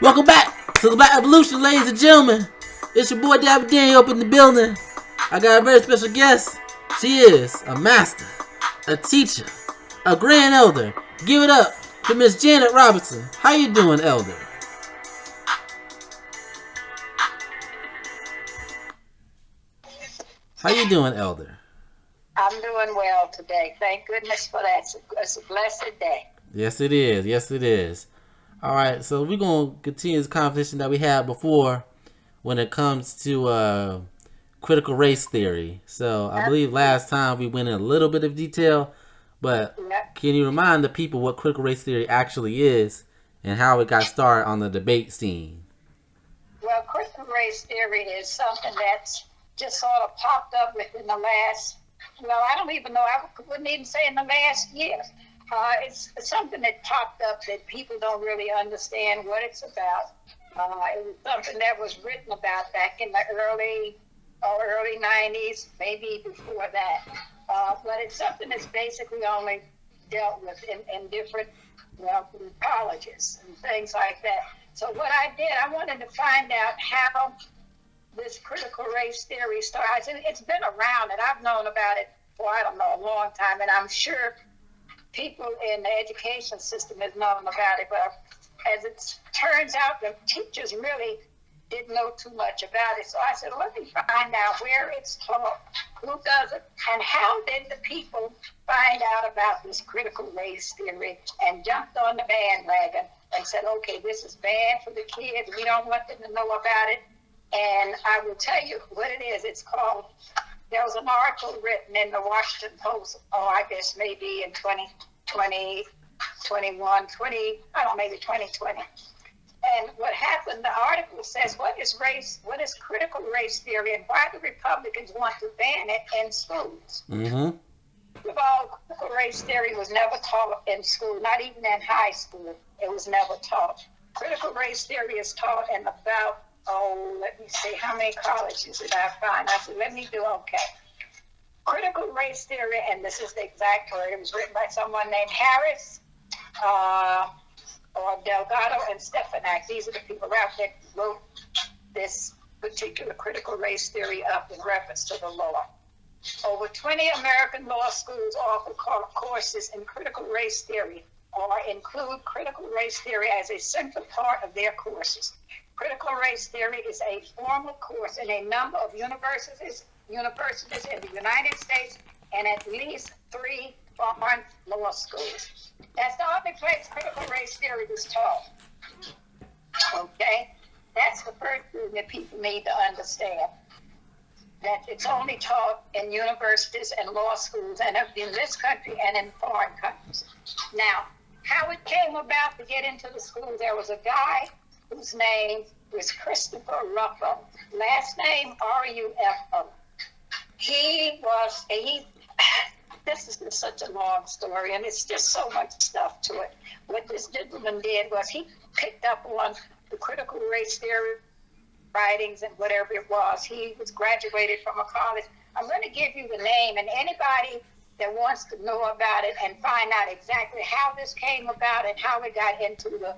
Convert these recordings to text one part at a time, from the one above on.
Welcome back to the Black Evolution, ladies and gentlemen. It's your boy Dabby Daniel up in the building. I got a very special guest. She is a master, a teacher, a grand elder. Give it up to Miss Janet Robinson. How you doing, elder? How you doing, elder? I'm doing well today. Thank goodness for that. It's a blessed day. Yes, it is. Yes, it is. All right, so we're going to continue this conversation that we had before when it comes to critical race theory. So I believe last time we went in a little bit of detail, but can you remind the people what critical race theory actually is and how it got started on the debate scene? Well, critical race theory is something that's just sort of popped up within the last, I don't even know, I wouldn't even say in the last year. It's something that popped up that people don't really understand what it's about. It was something that was written about back in the early 90s, maybe before that. But it's something that's basically only dealt with in different colleges and things like that. So what I did, I wanted to find out how this critical race theory starts. And it's been around, and I've known about it for, I don't know, a long time, and I'm sure people in the education system have known about it, but as it turns out, the teachers really didn't know too much about it. So I said, let me find out where it's taught, who does it, and how did the people find out about this critical race theory and jumped on the bandwagon and said, okay, this is bad for the kids. We don't want them to know about it. And I will tell you what it is. It's called, there was an article written in the Washington Post, I guess maybe in 2020, 21, 20, I don't know, maybe 2020. And what happened, the article says, what is critical race theory and why do Republicans want to ban it in schools? Mm-hmm. Critical race theory was never taught in school, not even in high school. It was never taught. Critical race theory is taught in about, let me see, how many colleges did I find? I said, let me do okay. Critical race theory, and this is the exact word, it was written by someone named Harris, or Delgado and Stefanak. These are the people out there who wrote this particular critical race theory up in reference to the law. Over 20 American law schools offer courses in critical race theory or include critical race theory as a central part of their courses. Critical race theory is a formal course in a number of universities in the United States and at least 3 foreign law schools. That's the only place critical race theory is taught. Okay? That's the first thing that people need to understand. That it's only taught in universities and law schools and in this country and in foreign countries. Now, how it came about to get into the schools, there was a guy whose name was Christopher Ruffo. Last name Rufo. This is just such a long story, and it's just so much stuff to it. What this gentleman did was he picked up on the critical race theory writings and whatever it was. He was graduated from a college. I'm going to give you the name, and anybody that wants to know about it and find out exactly how this came about and how it got into the,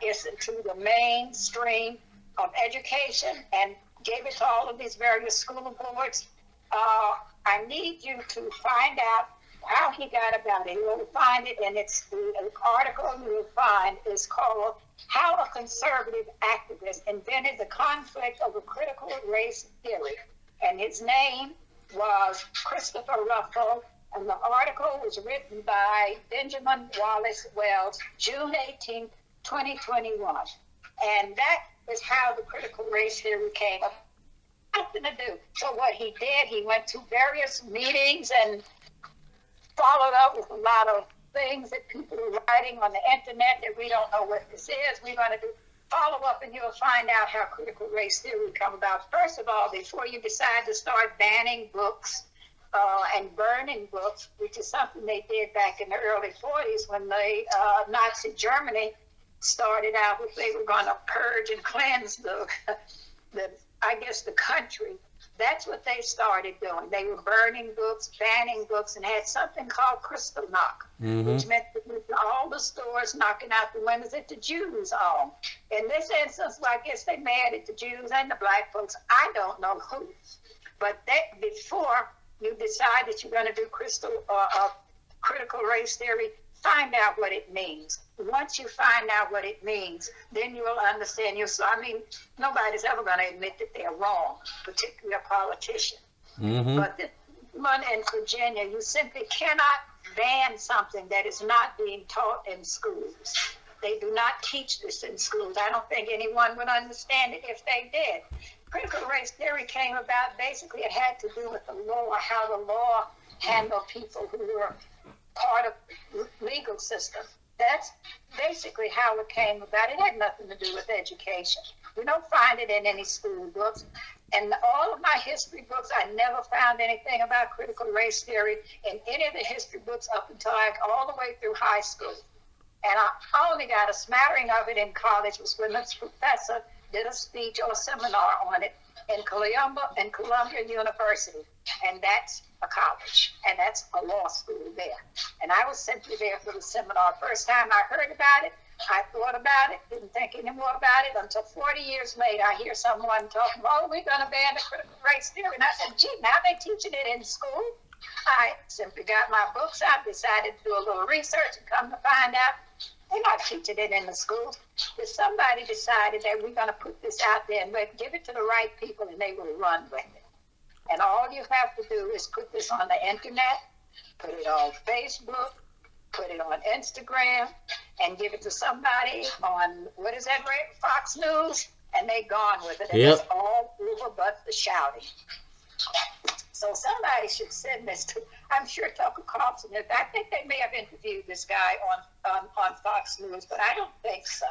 into the mainstream of education and gave it to all of these various school boards. I need you to find out how he got about it. You'll find it, and it's the article you'll find is called How a Conservative Activist Invented the Conflict of a Critical Race Theory. And his name was Christopher Ruffo, and the article was written by Benjamin Wallace Wells, June 18, 2021. And that is how the critical race theory came up. Nothing to do. So what he did, he went to various meetings and followed up with a lot of things that people are writing on the internet that we don't know what this is. We're going to do follow up, and you'll find out how critical race theory come about. First of all, before you decide to start banning books and burning books, which is something they did back in the early 40s when the Nazi Germany started out, they were going to purge and cleanse the country That's what they started doing. They were burning books, banning books, and had something called Crystal Knock, which meant that all the stores knocking out the windows that the Jews owned. In this instance, well, I guess they mad at the Jews and the black folks. I don't know who. But that before you decide that you're going to do critical race theory, find out what it means. Once you find out what it means, then you will understand. I mean, nobody's ever going to admit that they're wrong, particularly a politician. But this one in Virginia, you simply cannot ban something that is not being taught in schools. They do not teach this in schools. I don't think anyone would understand it if they did. Critical race theory came about, basically it had to do with the law, how the law handled people who were part of the legal system. That's basically how it came about. It had nothing to do with education. You don't find it in any school books. And all of my history books, I never found anything about critical race theory in any of the history books up until all the way through high school. And I only got a smattering of it in college, was when this professor did a speech or a seminar on it in Columbia University. And that's a college, and that's a law school there. And I was simply there for the seminar. First time I heard about it, I thought about it, didn't think any more about it until 40 years later. I hear someone talking, oh, we're going to ban the critical race theory. And I said, gee, now they're teaching it in school? I simply got my books out, decided to do a little research, and come to find out they're not teaching it in the schools. But somebody decided that we're going to put this out there and give it to the right people, and they will run with it. And all you have to do is put this on the internet, put it on Facebook, put it on Instagram, and give it to somebody on, what is that, Fox News, and they gone with it. And it's all over but the shouting. So somebody should send this to, I'm sure Tucker Carlson, I think they may have interviewed this guy on Fox News, but I don't think so.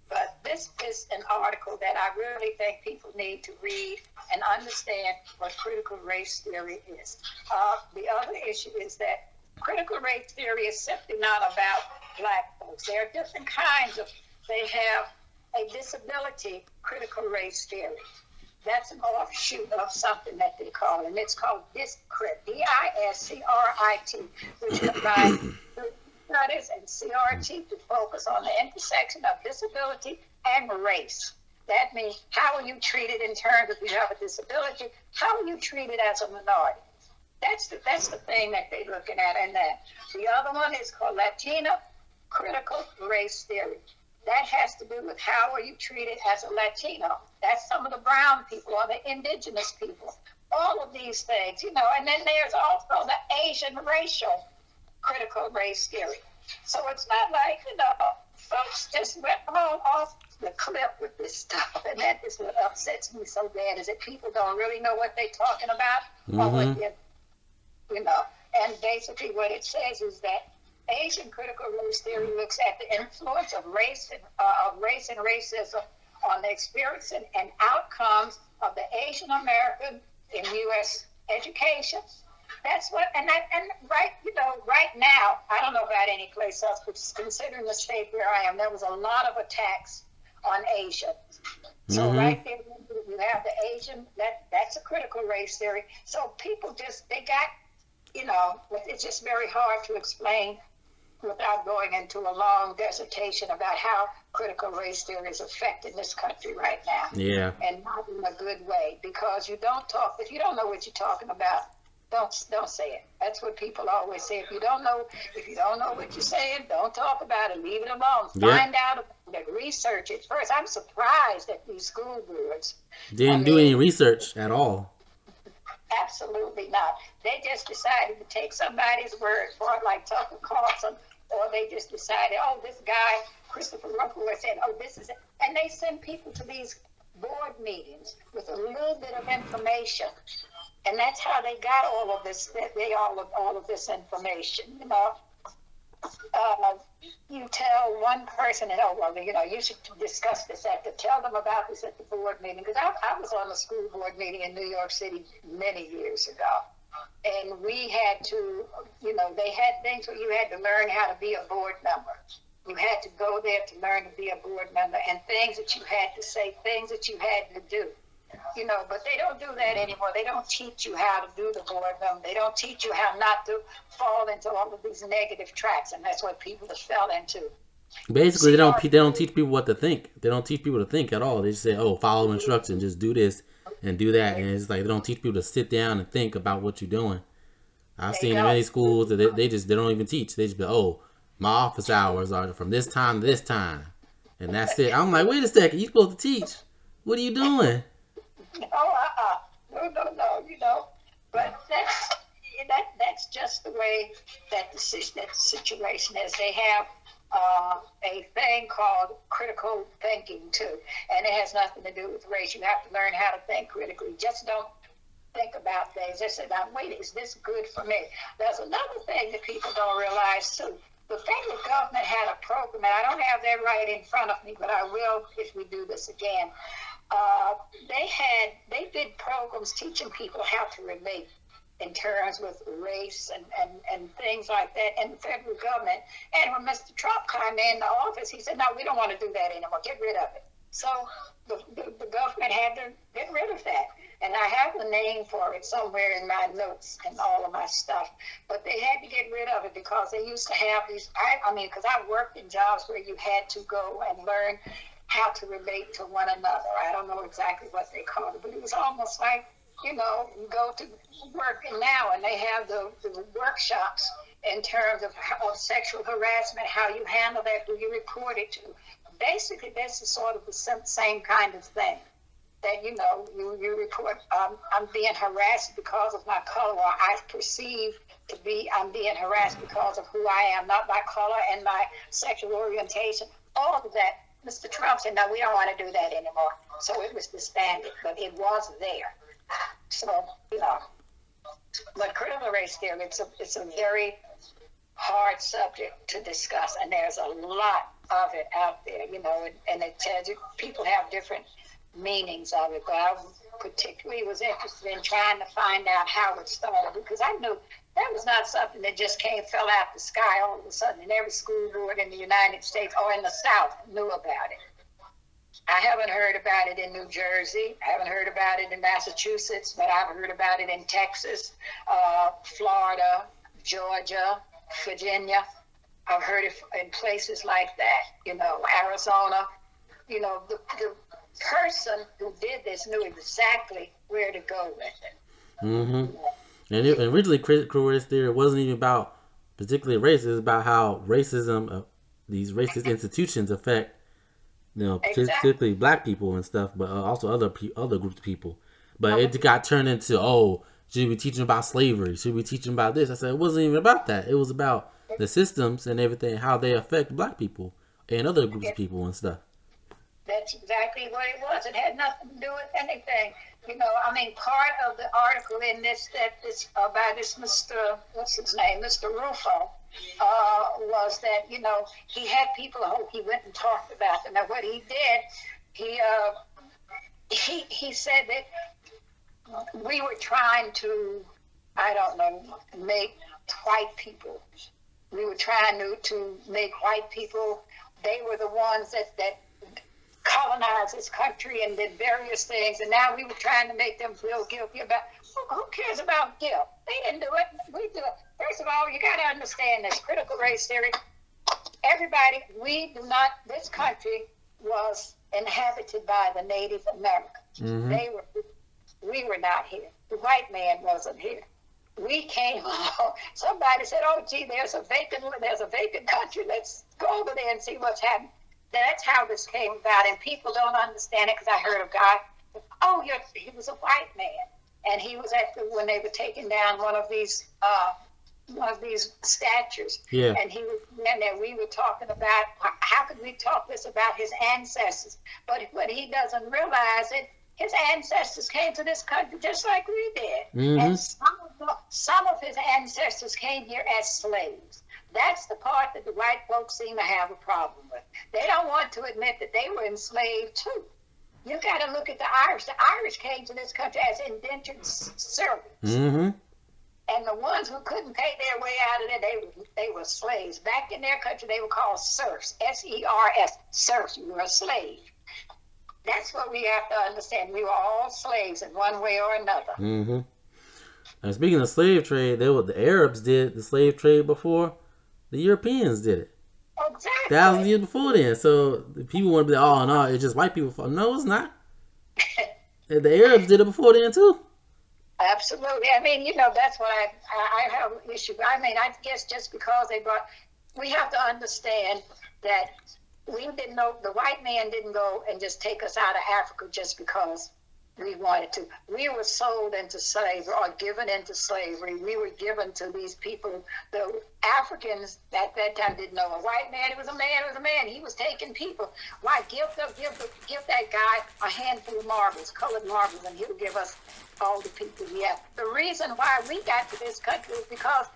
But this is an article that I really think people need to read and understand what critical race theory is. The other issue is that critical race theory is simply not about black folks. There are different kinds of, they have a disability critical race theory. That's an offshoot of something that they call, and it's called DISCRIT, D-I-S-C-R-I-T, which combines studies and CRT to focus on the intersection of disability and race. That means how are you treated in terms of if you have a disability, how are you treated as a minority? That's the thing that they're looking at in that. The other one is called Latino critical race theory. That has to do with how are you treated as a Latino. That's some of the brown people or the indigenous people. All of these things, you know, and then there's also the Asian racial critical race theory. So it's not like, you know, folks just went all off the cliff with this stuff. And that is what upsets me so bad, is that people don't really know what they're talking about or what they're, you know. And basically what it says is that Asian critical race theory looks at the influence of race and racism on the experience and outcomes of the Asian American in U.S. education. That's what, and right, you know, right now, I don't know about any place else, but considering the state where I am, there was a lot of attacks on Asians. So right there, you have the Asian, that's a critical race theory. So people just, they got, you know, it's just very hard to explain without going into a long dissertation about how critical race theory is affecting this country right now. Yeah. And not in a good way, because you don't talk, if you don't know what you're talking about, don't say it. That's what people always say. If you don't know what you're saying, don't talk about it. Leave it alone. Find out about it. Research it first. I'm surprised that these school boards didn't do any research at all. Absolutely not. They just decided to take somebody's word for it, like Tucker Carlson, or they just decided, oh, this guy, Christopher Rucker, said, oh, this is it. And they send people to these board meetings with a little bit of information. And that's how they got all of this, all of this information, you know. You tell one person, oh, well, you know, you should discuss this tell them about this at the board meeting. Because I was on a school board meeting in New York City many years ago. And we had to, you know, they had things where you had to learn how to be a board member. You had to go there to learn to be a board member, and things that you had to say, things that you had to do. you know, but they don't do that anymore. They don't teach you how to do the boredom. They don't teach you how not to fall into all of these negative tracks, and that's what people have fell into. Basically, they don't teach people what to think. They don't teach people to think at all. They just say, "Oh, follow instructions, just do this and do that," and it's like they don't teach people to sit down and think about what you're doing. I've seen in many schools that they don't even teach. They just be, "Oh, my office hours are from this time to this time," and that's it. I'm like, wait a second, you supposed to teach? What are you doing? No, you know, but that's just the way that the situation is. They have a thing called critical thinking too, and it has nothing to do with race. You have to learn how to think critically. Just don't think about things. Just say, now, wait, is this good for me? There's another thing that people don't realize too. The federal government had a program, and I don't have that right in front of me, but I will if we do this again. They did programs teaching people how to relate in terms with race and things like that in the federal government. And when Mr. Trump came in the office, he said, no, we don't want to do that anymore. Get rid of it. So the government had to get rid of that. And I have the name for it somewhere in my notes and all of my stuff. But they had to get rid of it because they used to have these, because I worked in jobs where you had to go and learn how to relate to one another. I don't know exactly what they called it, but it was almost like, you know, you go to work now and they have the workshops in terms of sexual harassment, how you handle that, who you report it to. Basically, this is sort of the same kind of thing. That, you know, you report, I'm being harassed because of my color, or I perceive I'm being harassed because of who I am, not my color and my sexual orientation. All of that, Mr. Trump said, no, we don't want to do that anymore. So it was disbanded, but it was there. So, you know, but critical race theory, it's a very hard subject to discuss, and there's a lot of it out there, you know, and it tells you people have different meanings of it, but I particularly was interested in trying to find out how it started, because I knew that was not something that just fell out the sky all of a sudden, and every school board in the United States or in the South knew about it. I haven't heard about it in New Jersey. I haven't heard about it in Massachusetts, but I've heard about it in Texas, Florida, Georgia, Virginia. I've heard it in places like that, you know, Arizona. You know, the person who did this knew exactly where to go with it. Mm-hmm. And originally, critical race theory wasn't even about particularly race. It was about how racism, these racist institutions affect, you know, particularly black people and stuff, but also other groups of people. But it got turned into, oh, should we be teaching about slavery? Should we be teaching about this? I said, it wasn't even about that. It was about the systems and everything, how they affect black people and other groups of people and stuff. That's exactly what it was. It had nothing to do with anything. You know, I mean, part of the article in this by this Mr. What's his name, Mr. Rufo, was that, you know, he had people who he went and talked about them. Now, what he did, he said that we were trying to, I don't know, make white people. We were trying to make white people. They were the ones that colonized this country and did various things, and now we were trying to make them feel guilty about. Who cares about guilt? They didn't do it. We do it. First of all, you got to understand this critical race theory. Everybody, this country was inhabited by the Native Americans. Mm-hmm. We were not here. The white man wasn't here. We came along. Somebody said, "Oh, gee, there's a vacant country. Let's go over there and see what's happening." That's how this came about, and people don't understand it, because I heard a guy, he was a white man, and he was when they were taking down one of these statues, yeah. And he was in there. We were talking about how could we talk this about his ancestors, but what he doesn't realize it. His ancestors came to this country just like we did, mm-hmm. And some of his ancestors came here as slaves. That's the part that the white folks seem to have a problem with. They don't want to admit that they were enslaved too. You got to look at the Irish. The Irish came to this country as indentured servants, mm-hmm. And the ones who couldn't pay their way out of it, they were slaves. Back in their country, they were called serfs. S-E-R-S, serfs. You were a slave. That's what we have to understand. We were all slaves in one way or another. Mm-hmm. And speaking of slave trade, the Arabs did the slave trade before the Europeans did it. Exactly. Thousands of years before then. So people want to be like, oh no, it's just white people. No, it's not. The Arabs did it before then too. Absolutely. I mean, that's what I have an issue. I mean, I guess just because we have to understand that we didn't know, the white man didn't go and just take us out of Africa just because we wanted to. We were sold into slavery or given into slavery. We were given to these people. The Africans at that time didn't know a white man. It was a man. It was a man. He was taking people. Why give that guy a handful of marbles, colored marbles, and he'll give us all the people we have. The reason why we got to this country is because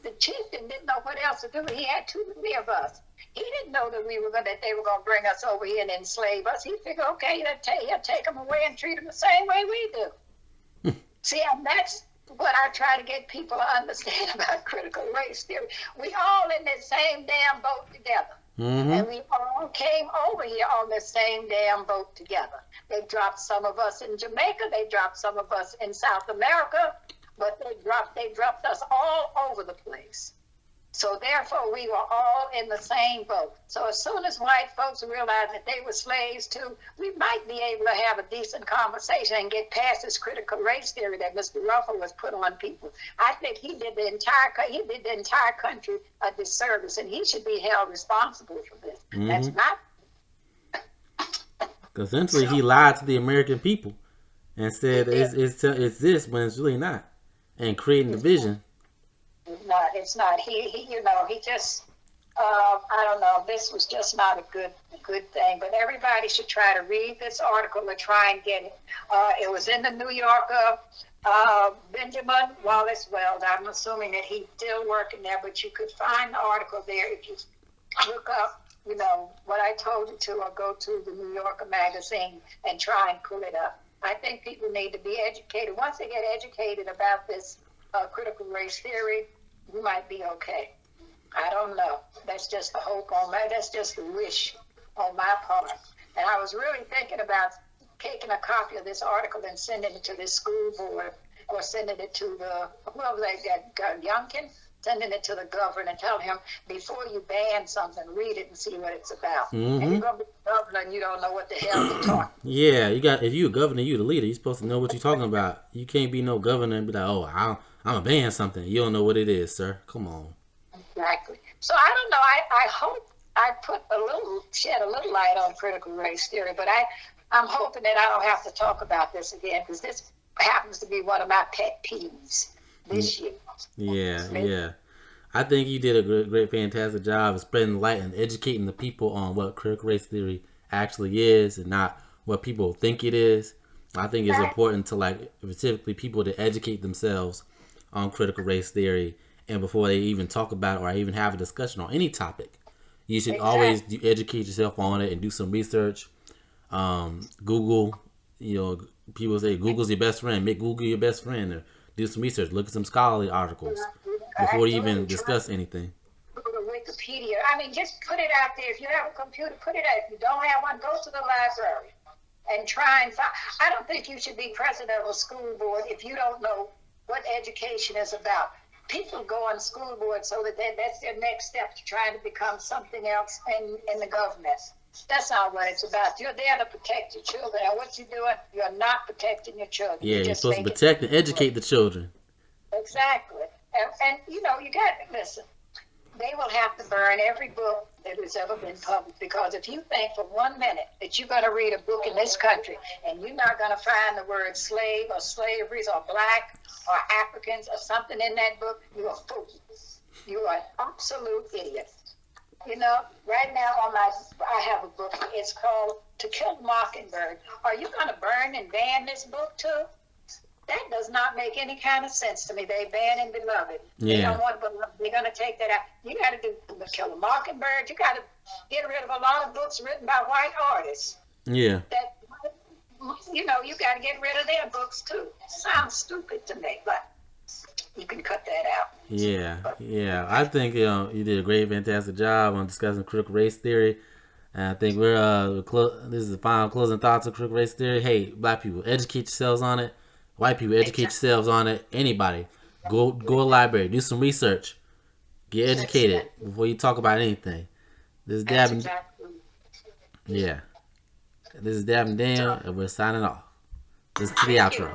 the chieftain didn't know what else to do. He had too many of us. He didn't know that they were going to bring us over here and enslave us. He figured, okay, he'll take them away and treat them the same way we do. See, and that's what I try to get people to understand about critical race theory. We all in the same damn boat together. Mm-hmm. And we all came over here on the same damn boat together. They dropped some of us in Jamaica. They dropped some of us in South America. But they dropped us all over the place. So therefore, we were all in the same boat. So as soon as white folks realized that they were slaves too, we might be able to have a decent conversation and get past this critical race theory that Mr. Ruffle was put on people. I think he did the entire country a disservice, and he should be held responsible for this. Mm-hmm. That's not. Essentially, he lied to the American people and said it's this when it's really not, and creating division. It's not. He just, I don't know. This was just not a good thing. But everybody should try to read this article or try and get it. It was in the New Yorker. Benjamin Wallace Wells. I'm assuming that he's still working there, but you could find the article there if you look up, what I told you to, or go to the New Yorker magazine and try and pull it up. I think people need to be educated. Once they get educated about this critical race theory, we might be okay. I don't know. That's just the hope that's just the wish on my part. And I was really thinking about taking a copy of this article and sending it to the school board, or sending it to whoever they got, Youngkin, sending it to the governor and telling him, before you ban something, read it and see what it's about. Mm-hmm. And you're going to be the governor and you don't know what the hell you're talking about. Yeah, if you're a governor, you're the leader. You're supposed to know what you're talking about. You can't be no governor and be like, oh, I'm going to ban something. You don't know what it is, sir. Come on. Exactly. So I don't know. I hope I shed a little light on critical race theory, but I'm hoping that I don't have to talk about this again, because this happens to be one of my pet peeves this year. Yeah. I think you did a great, fantastic job of spreading light and educating the people on what critical race theory actually is and not what people think it is. I think it's important to, specifically people to educate themselves on critical race theory, and before they even talk about it or even have a discussion on any topic, you should always educate yourself on it and do some research. Google, people say Google's your best friend. Make Google your best friend, or do some research. Look at some scholarly articles before you even discuss anything. Wikipedia. I mean, just put it out there. If you have a computer, put it out. If you don't have one, go to the library and try and find. I don't think you should be president of a school board if you don't know what education is about. People go on school board so that that's their next step to trying to become something else in the government. That's not what it's about. You're there to protect your children. And what you're doing, you're not protecting your children. Yeah, you're supposed to protect and educate the children. Exactly. And you got to listen. They will have to burn every book that has ever been published, because if you think for 1 minute that you're going to read a book in this country and you're not going to find the word slave or slaveries or black or Africans or something in that book, you're a fool. You are an absolute idiot. Right now I have a book. It's called To Kill a Mockingbird. Are you going to burn and ban this book too? That does not make any kind of sense to me. They banned Beloved. Yeah. They don't want Beloved. They're going to take that out. You got to do To Kill a Mockingbird. You got to get rid of a lot of books written by white artists. Yeah. You got to get rid of their books too. Sounds stupid to me, but you can cut that out. Yeah. I think you did a great, fantastic job on discussing critical race theory. And I think this is the final closing thoughts of critical race theory. Hey, black people, educate yourselves on it. White people, educate yourselves on it. Anybody, go to a library, do some research, get educated before you talk about anything. This is Dab and yeah, this is Dab and Dan, and we're signing off. Listen to the outro.